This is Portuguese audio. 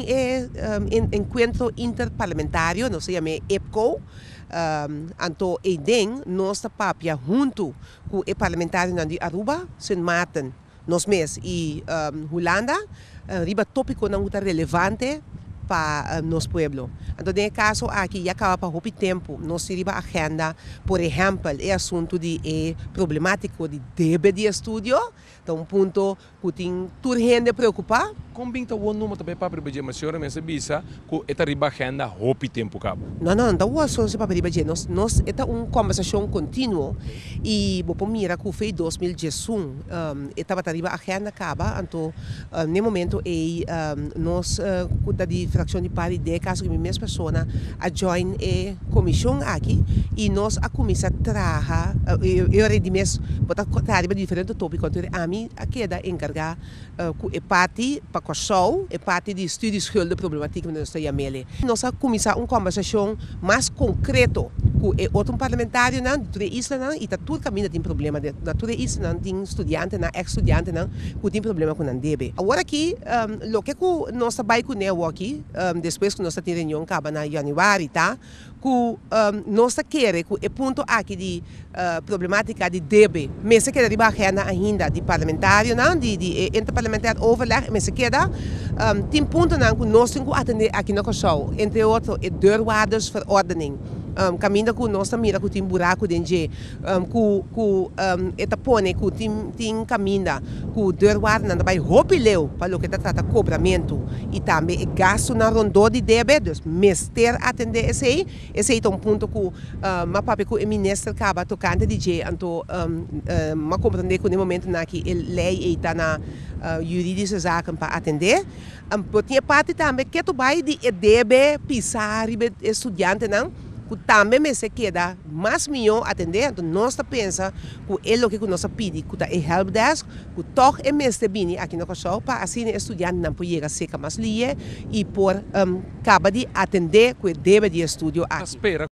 tem encontro interparlamentário, não se chama EPCO. Anto Eden, nós papia junto com o parlamentário de Aruba, Sint Maarten, nós mesmos, e Holanda, riba tópico não está relevante para nosso pueblo. Então, nesse caso aqui, já acaba para o tempo, nós temos a agenda, por exemplo, o assunto de problemático de débito de estudo, então um ponto que tem toda gente preocupar. Como binta o número também para a mas senhora me sabia que esta riba agenda hopi tempo cabo. Não, não só se para riba nós é uma conversação contínua e vou mira que foi 2018, estava riba agenda acaba, então no momento nós cuida de fração de par de caso que a mesma pessoa a join a comissão aqui e nós a comissão traga eu ready mesmo botar riba diferente tópico então a mim a queda encargar com a parte para questão é parte de estudos schulden problemática que nós estamos chamando. Nós começar uma conversação mais concreta com o outro parlamentário na toda Islândia e tudo caminho tem problema na toda Islândia tem estudante na ex-estudante não que tem problema com a debe. Agora aqui o que nós trabalhamos com network depois que nós temos reunião acaba na janeiro tá que nós queremos que o ponto aqui de problemática de debe mas se quer riba ainda de parlamentário não de interparlamentar overleg mas se quer tem ponto não que nós temos que atender aqui na Kosovo entre outros é deurwaardersverordening caminho que nós mira que tem buraco dentro que etapone que tem caminho que deurwaarde não vai roubar para o que trata cobramento e também gasto na rondô de débito mester atender esse é um ponto que papai que o ministro acaba tocando de je então ma compreender que no momento na que lei está na juridische zaken para atender tinha parte também que tu vai de debe pisar estudante não que também me se queda mais melhor atender, então nós pensa que é o que nós pedimos, que é helpdesk, que toch é mestre bini aqui no Kosovo para assim estudante não pode chegar seca mais lia e por acaba de atender que deve de estudo aqui.